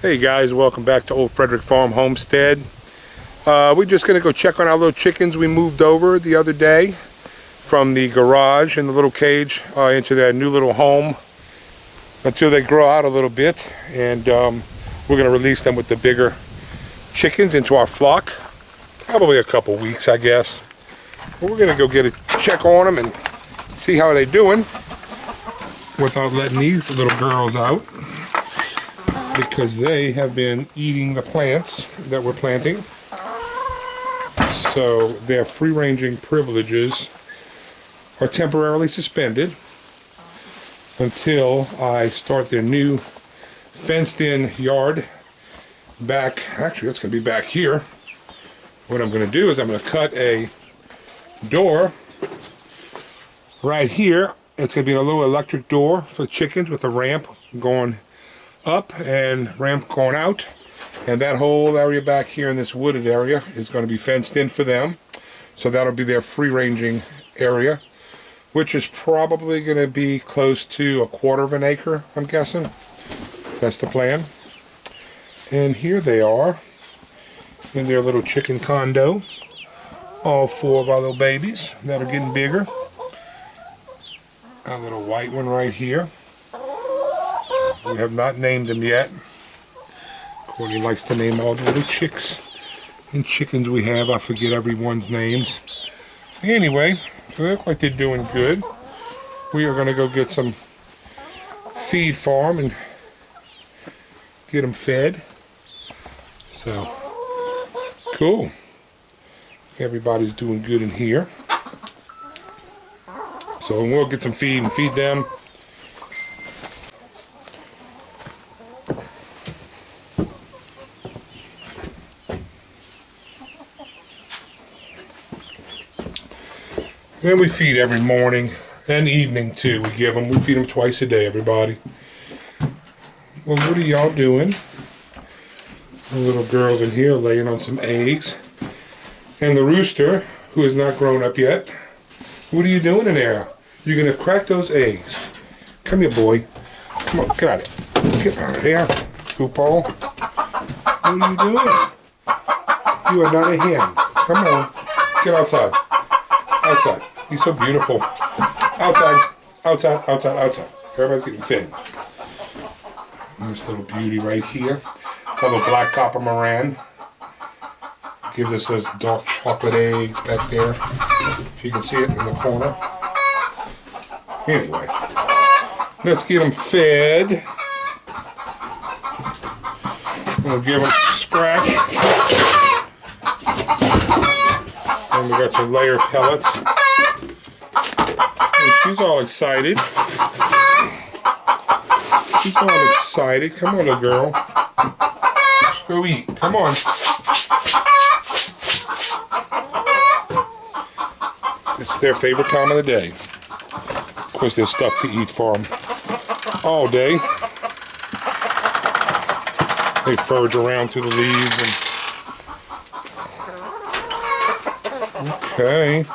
Hey guys, welcome back to Old Frederick Farm Homestead. We're just going to go check on our little chickens we moved over the other day from the garage in the little cage into their new little home until they grow out a little bit, and we're going to release them with the bigger chickens into our flock. Probably a couple weeks, I guess. But we're going to go get a check on them and see how they're doing without letting these little girls out, because they have been eating the plants that we're planting. So their free-ranging privileges are temporarily suspended until I start their new fenced-in yard back. Actually, that's going to be back here. What I'm going to do is I'm going to cut a door right here. It's going to be a little electric door for chickens with a ramp going up and ramp going out, and that whole area back here in this wooded area is going to be fenced in for them. So that'll be their free-ranging area, which is probably going to be close to 1/4 of an acre, I'm guessing. That's the plan. And here they are in their little chicken condo, all 4 of our little babies that are getting bigger. A little white one right here. We have not named them yet. Courtney likes to name all the little chicks and chickens we have. I forget everyone's names. Anyway, so they look like they're doing good. We are going to go get some feed for them and get them fed. So, cool. Everybody's doing good in here. So we'll get some feed and feed them. And we feed every morning and evening too. We feed them twice a day, everybody. Well, what are y'all doing? The little girls in here laying on some eggs. And the rooster, who is not grown up yet. What are you doing in there? You're going to crack those eggs. Come here, boy. Come on, get out of it. Get out of there, Scoopo. What are you doing? You are not a hen. Come on. Get outside. Outside. He's so beautiful. Outside. Outside. Outside. Outside. Everybody's getting fed. And this little beauty right here. A little black copper Moran. Gives us those dark chocolate eggs back there. If you can see it in the corner. Anyway, let's get them fed. We'll give them some scratch. And we got some layer pellets. And she's all excited. She's all excited. Come on, little girl. Let's go eat. Come on. It's their favorite time of the day. Of course, there's stuff to eat for them all day. They forage around through the leaves. Okay.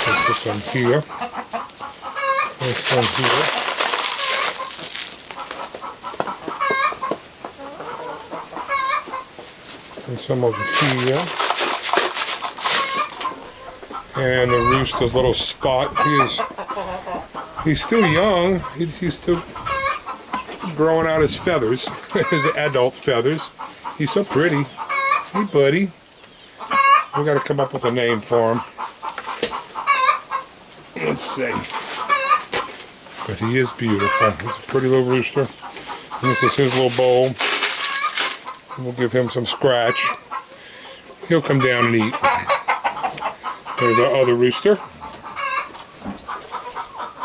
Let's put some here. There's some here. And some over here. And the rooster's little Spot. He's still young. He's still growing out his feathers, his adult feathers. He's so pretty. Hey, buddy. We got to come up with a name for him. Let's see. But he is beautiful. He's a pretty little rooster. And this is his little bowl. We'll give him some scratch. He'll come down and eat. There's our other rooster.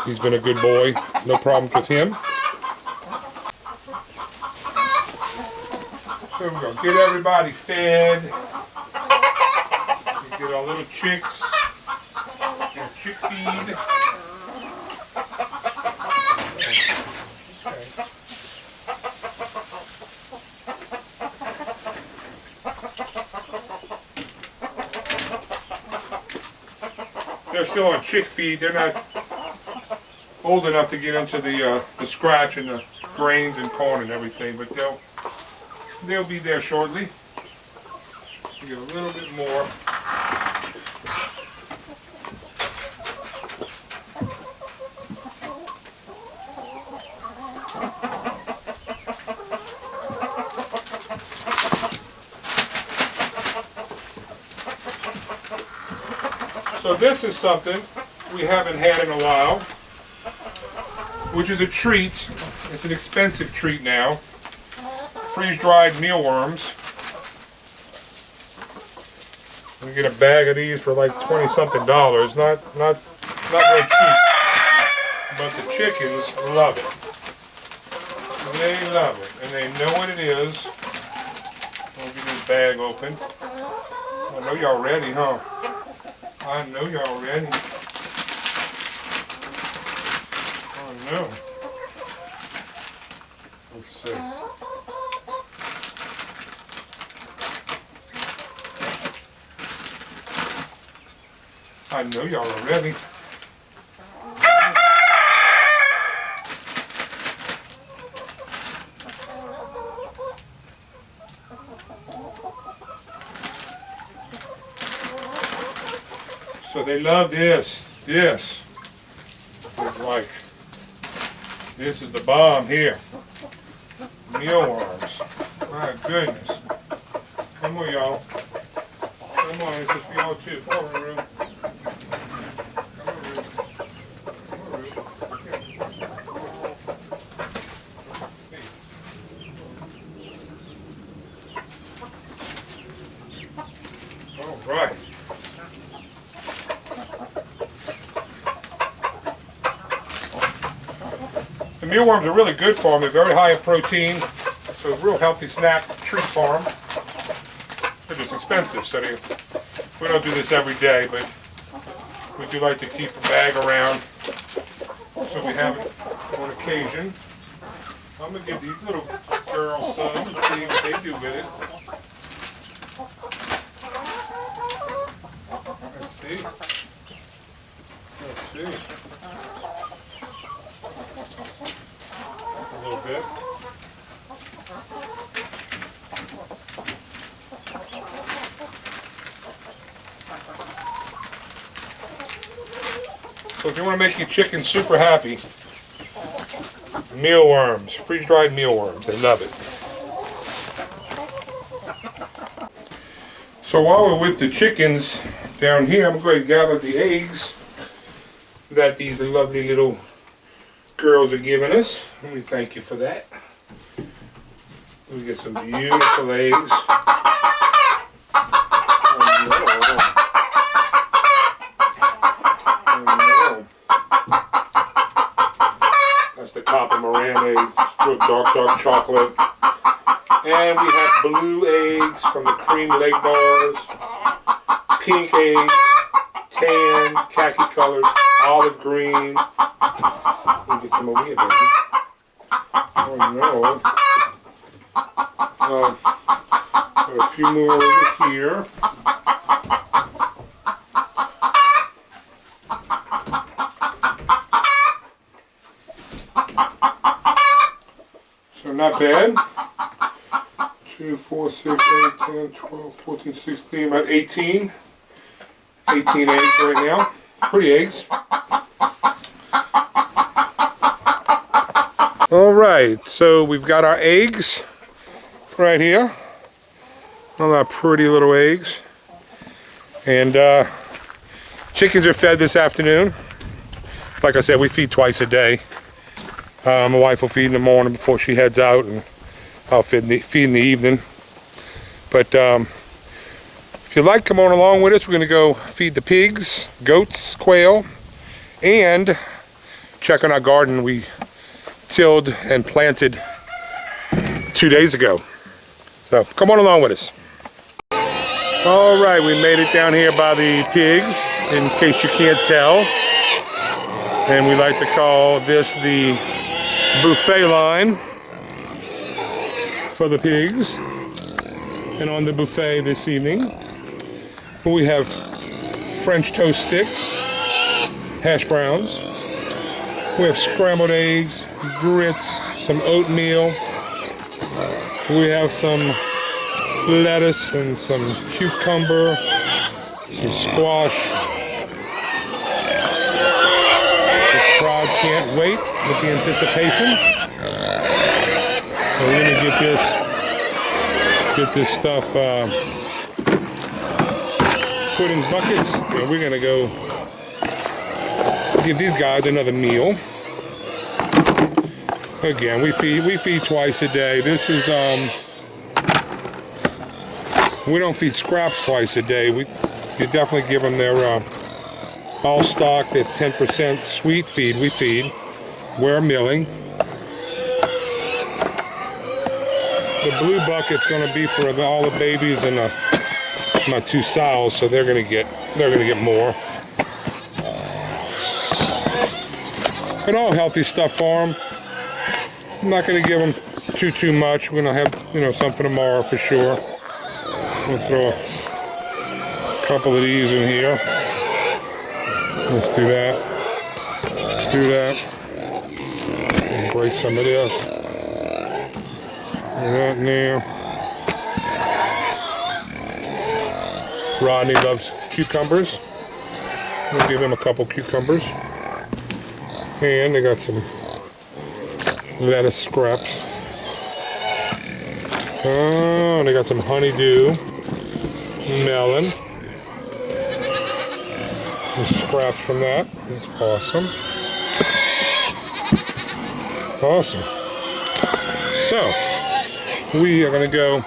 He's been a good boy. No problems with him. So we're going to get everybody fed. We get our little chicks. Their chick feed. they're still on chick feed. They're not old enough to get into the scratch and the grains and corn and everything, but they'll be there shortly. Get a little bit more. So this is something we haven't had in a while, which is a treat. It's an expensive treat now. Freeze-dried mealworms. You get a bag of these for like $20-something. Not very cheap. But the chickens love it. They love it, and they know what it is. I'll get this bag open. I know y'all ready, huh? I know y'all ready. Oh no. Let's see. I know y'all are ready. So they love this. This is like, this is the bomb here. Mealworms. My goodness. Come on, y'all. Come on, it's just for y'all too. Come on, Ruru. All right. The mealworms are really good for them. They're very high in protein, so a real healthy snack treat for them. They're just expensive, so we don't do this every day, but we do like to keep a bag around so we have it on occasion. I'm going to give these little girls some and see what they do with it. Let's see. A little bit. So if you want to make your chicken super happy, mealworms, freeze-dried mealworms, they love it. So while we're with the chickens down here, I'm going to gather the eggs that these lovely little girls are giving us. Let me thank you for that. We get some beautiful eggs. That's the Copper Moran eggs, real dark chocolate. And we have blue eggs from the cream leg bars, pink eggs, tan, khaki colored, olive green. Let me get some over here, baby. Oh no. Got a few more over here. So not bad. 2, 4, 6, 8, 10, 12, 14, 16, about 18. 18 eggs right now. Pretty eggs. Alright, so we've got our eggs right here. All our pretty little eggs. And chickens are fed this afternoon. Like I said, we feed twice a day. My wife will feed in the morning before she heads out, and I'll feed in the evening. But if you like, come on along with us. We're going to go feed the pigs, goats, quail, and check on our garden we tilled and planted 2 days ago. So come on along with us. All right, we made it down here by the pigs, in case you can't tell. And we like to call this the buffet line for the pigs. And on the buffet this evening, we have French toast sticks, hash browns. We have scrambled eggs, grits, some oatmeal. We have some lettuce and some cucumber, some squash. The crowd can't wait with the anticipation. So we're gonna get this stuff put in buckets, and we're gonna go give these guys another meal. Again, we feed twice a day. This is we don't feed scraps twice a day. You definitely give them their all stock, their 10% sweet feed. We feed. We're milling. The blue bucket's going to be for all the babies and my two sows, so they're going to get more. And all healthy stuff for them. I'm not going to give them too much. We're going to have something tomorrow for sure. We'll throw a couple of these in here. Let's do that. Let's do that. And break some of this. That now. Rodney loves cucumbers. We'll give him a couple cucumbers. And they got some lettuce scraps. Oh, they got some honeydew, melon. Some scraps from that. That's awesome. Awesome. So, we are going to go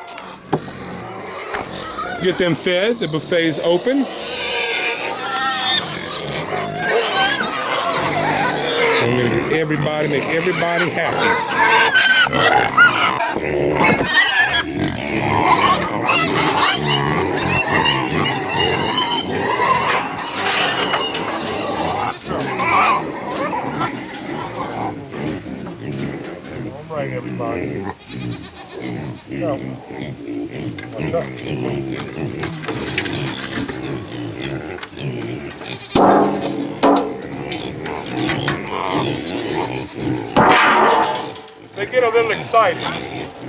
get them fed. The buffet's open. I'm going to get everybody, make everybody happy. All right, everybody. Go. Watch out. They get a little excited.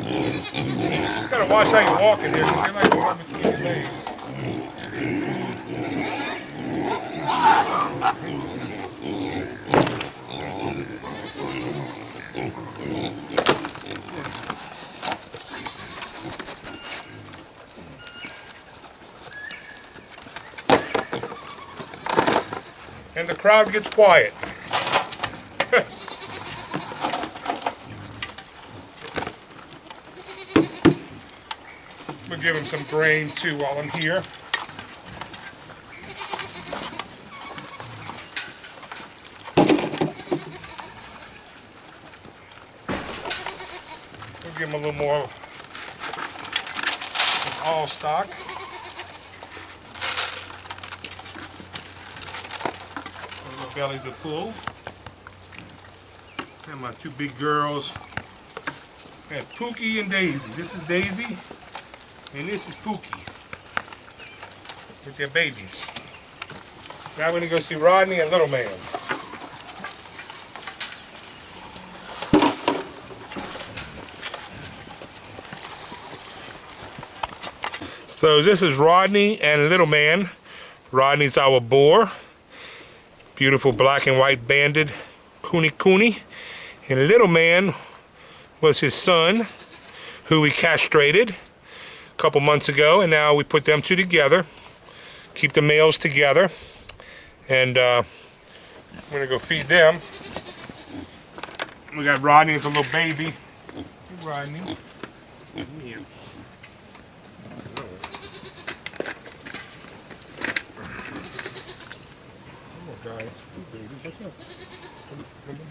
You gotta watch how you walk in here, because they like to run between your legs. And the crowd gets quiet. We'll give him some grain too while I'm here. We'll give him a little more of all stock. Their bellies are full. And my two big girls. And Pookie and Daisy. This is Daisy. And this is Pookie with their babies. Now we're going to go see Rodney and Little Man. So this is Rodney and Little Man. Rodney's our boar. Beautiful black and white banded Kune. And Little Man was his son, who we castrated a couple months ago, and now we put them two together, keep the males together, and we're gonna go feed them. We got Rodney as a little baby. Hey, Rodney. Come here. Come on, guys. Baby, what's up? Come here.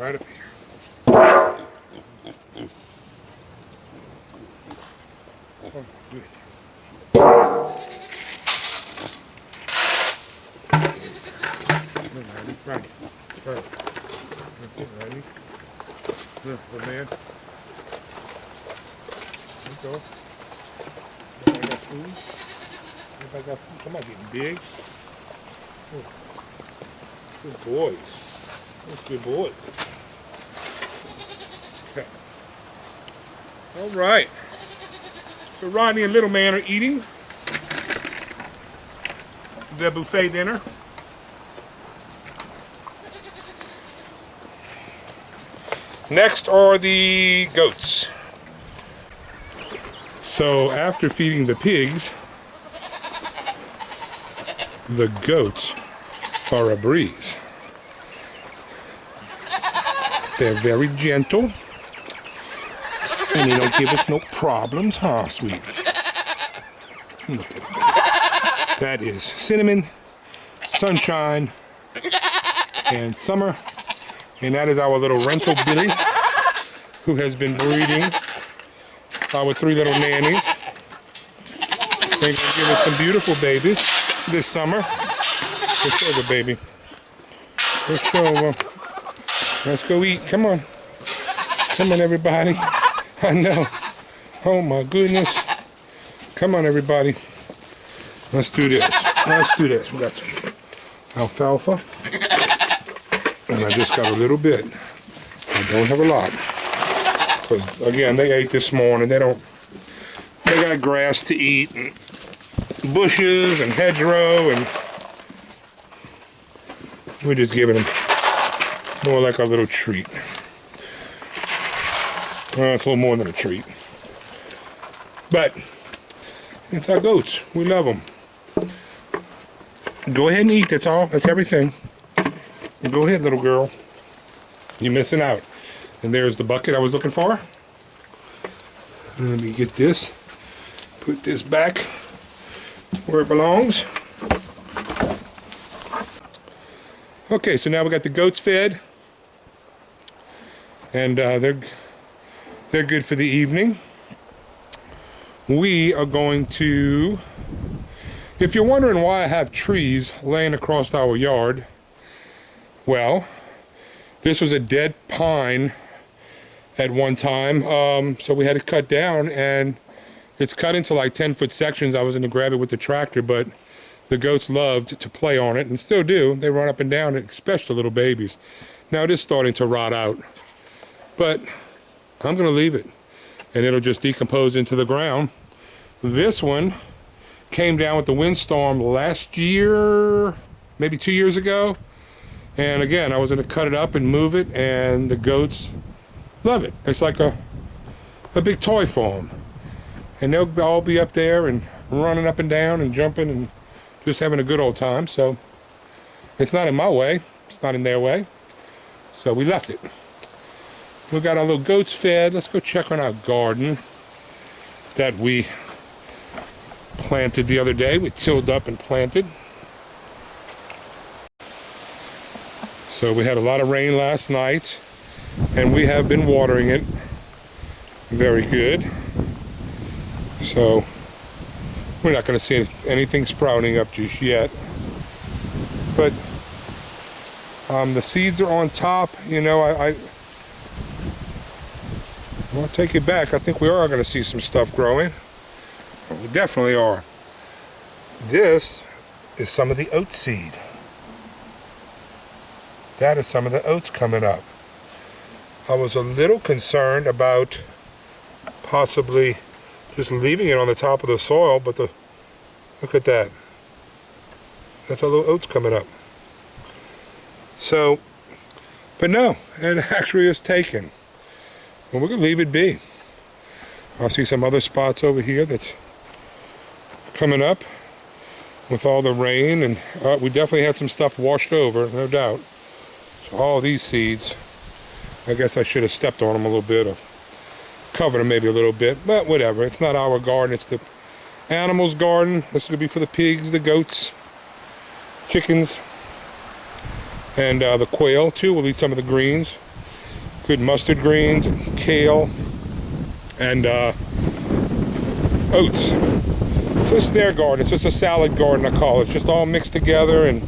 Right up here. Oh, good. Right. Ready? Good man. Let's go. I got food. Come on, getting big. Oh, good boys. That's good boys. Okay. All right. So Rodney and little man are eating their buffet dinner. Next are the goats. So after feeding the pigs, the goats are a breeze. They're very gentle, and they don't give us no problems, huh, sweetie? Look at that. That is Cinnamon, Sunshine, and Summer. And that is our little rental Billy, who has been breeding our 3 little nannies. They're going to give us some beautiful babies this summer. Push over, baby. Push over. Let's go eat. Come on. Come on, everybody. I know. Oh, my goodness. Come on, everybody. Let's do this. Let's do this. We got some alfalfa. And I just got a little bit. I don't have a lot. Because, again, they ate this morning. They got grass to eat, and bushes, and hedgerow, and we're just giving them more like a little treat. Well, it's a little more than a treat. But, it's our goats. We love them. Go ahead and eat. That's all. That's everything. Go ahead, little girl. You're missing out. And there's the bucket I was looking for. Let me get this. Put this back where it belongs. Okay, so now we got the goats fed. And they're good for the evening. We are going to... If you're wondering why I have trees laying across our yard, well, this was a dead pine at one time, so we had to cut down, and it's cut into like 10-foot sections. I was going to grab it with the tractor, but the goats loved to play on it, and still do. They run up and down it, especially little babies. Now it is starting to rot out, but I'm going to leave it, and it'll just decompose into the ground. This one came down with the windstorm last year, maybe 2 years ago. And again, I was going to cut it up and move it, and the goats love it. It's like a big toy for them. And they'll all be up there and running up and down and jumping and just having a good old time. So it's not in my way. It's not in their way. So we left it. We got our little goats fed. Let's go check on our garden that we planted the other day. We tilled up and planted. So we had a lot of rain last night, and we have been watering it very good. So we're not going to see anything sprouting up just yet. But the seeds are on top. You know, I'll take it back. I think we are going to see some stuff growing. We definitely are. This is some of the oat seed. That is some of the oats coming up. I was a little concerned about possibly just leaving it on the top of the soil, but look at that. That's a little oats coming up. So, but no, it actually is taken. Well, we're going to leave it be. I see some other spots over here that's coming up with all the rain, and we definitely had some stuff washed over, no doubt. So all these seeds, I guess I should have stepped on them a little bit, or covered them maybe a little bit, but whatever. It's not our garden, it's the animals' garden. This will be for the pigs, the goats, chickens, and the quail too. We'll eat some of the greens. Good mustard greens, and kale, and oats. So this is their garden. It's just a salad garden, I call it. It's just all mixed together, and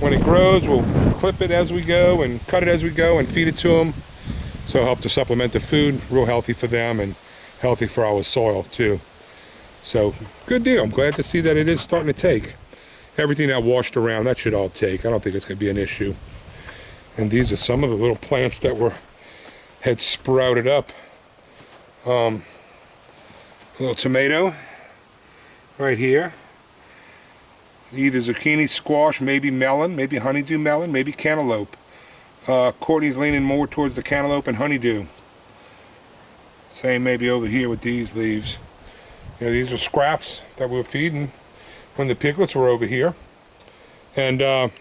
when it grows, we'll clip it as we go and cut it as we go and feed it to them. So help to supplement the food, real healthy for them and healthy for our soil too. So good deal. I'm glad to see that it is starting to take. Everything that washed around, that should all take. I don't think it's going to be an issue. And these are some of the little plants that had sprouted up. A little tomato right here. Either zucchini, squash, maybe melon, maybe honeydew melon, maybe cantaloupe. Courtney's leaning more towards the cantaloupe and honeydew. Same maybe over here with these leaves. You know, these are scraps that we were feeding when the piglets were over here. And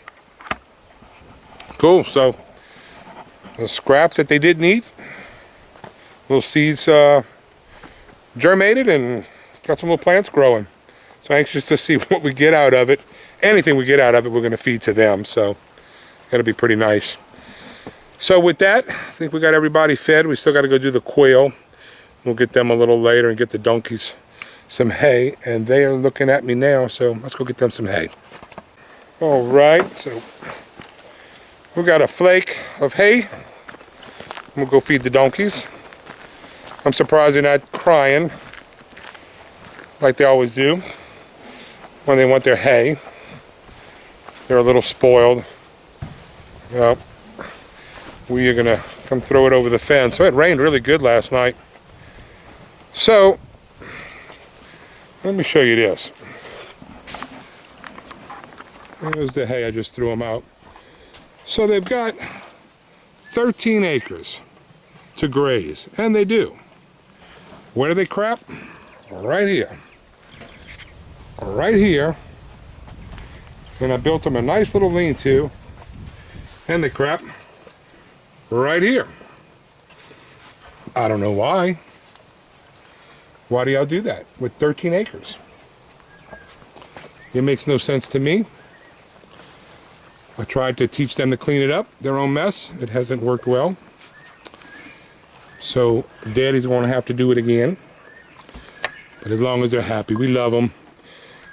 cool, so the scraps that they didn't eat, little seeds germinated and got some little plants growing. So anxious to see what we get out of it. Anything we get out of it, we're going to feed to them. So it'll be pretty nice. So with that, I think we got everybody fed. We still got to go do the quail. We'll get them a little later and get the donkeys some hay. And they are looking at me now, so let's go get them some hay. All right, so we got a flake of hay. We'll go feed the donkeys. I'm surprised they're not crying like they always do when they want their hay. They're a little spoiled. Well, we are gonna come throw it over the fence. So it rained really good last night. So let me show you this. There's the hay, I just threw them out. So they've got 13 acres to graze, and they do. Where do they crap? Right here. Right here. And I built them a nice little lean-to, and they crap right here. I don't know why. Why do y'all do that with 13 acres? It makes no sense to me. I tried to teach them to clean it up, their own mess. It hasn't worked well. So Daddy's going to have to do it again. But as long as they're happy, we love them.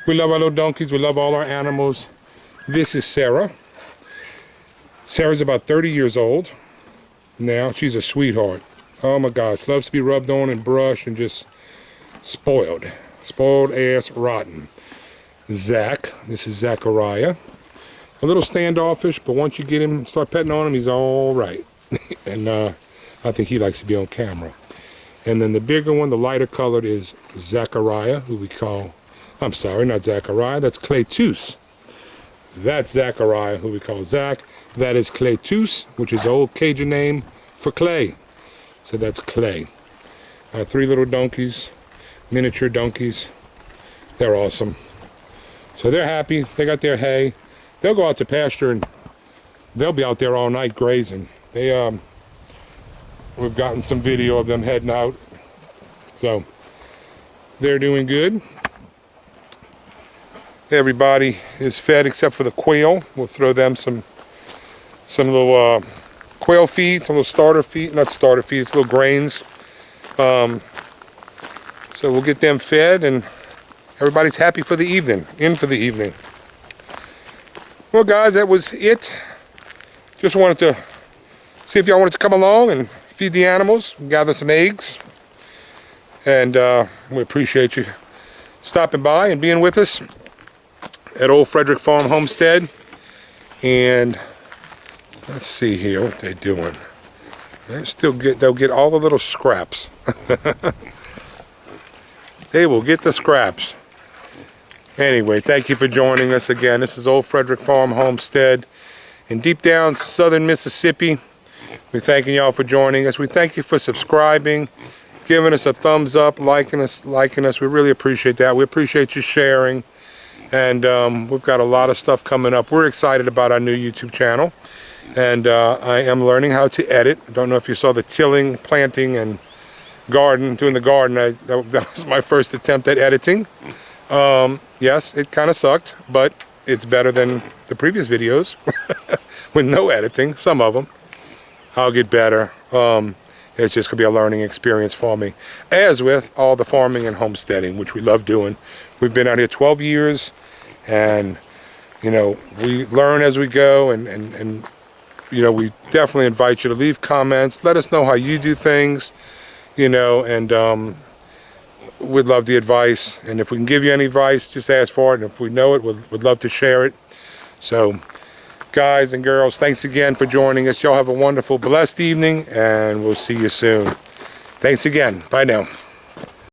We love our little donkeys. We love all our animals. This is Sarah. Sarah's about 30 years old now. She's a sweetheart. Oh my gosh, loves to be rubbed on and brushed and just spoiled. Spoiled ass rotten. Zach, this is Zachariah. A little standoffish, but once you get him, start petting on him, he's all right. And I think he likes to be on camera. And then the bigger one, the lighter colored, is Zachariah, who we call, I'm sorry, not Zachariah, that's Cletus. That's Zachariah, who we call Zach. That is Cletus, which is the old Cajun name for clay. So that's clay. 3 little donkeys, miniature donkeys. They're awesome. So they're happy. They got their hay. They'll go out to pasture and they'll be out there all night grazing. We've gotten some video of them heading out. So they're doing good. Everybody is fed except for the quail. We'll throw them some little quail feed, some little starter feed, not starter feed, it's little grains. So we'll get them fed and everybody's happy for the evening, for the evening. Well guys, that was it. Just wanted to see if y'all wanted to come along and feed the animals, gather some eggs. And we appreciate you stopping by and being with us at Old Frederick Farm Homestead. And let's see here what they're doing. They'll get all the little scraps. They will get the scraps. Anyway, thank you for joining us again. This is Old Frederick Farm Homestead in deep down southern Mississippi. We're thanking y'all for joining us. We thank you for subscribing, giving us a thumbs up, liking us. We really appreciate that. We appreciate you sharing. And we've got a lot of stuff coming up. We're excited about our new YouTube channel. And I am learning how to edit. I don't know if you saw the tilling, planting, and doing the garden. That was my first attempt at editing. Yes, it kind of sucked, but it's better than the previous videos with no editing, some of them. I'll get better. It's just going to be a learning experience for me, as with all the farming and homesteading, which we love doing. We've been out here 12 years, and, you know, we learn as we go, and you know, we definitely invite you to leave comments. Let us know how you do things, you know, and we'd love the advice. And if we can give you any advice, just ask for it. And if we know it, we'd love to share it. So, guys and girls, thanks again for joining us. Y'all have a wonderful, blessed evening, and we'll see you soon. Thanks again. Bye now.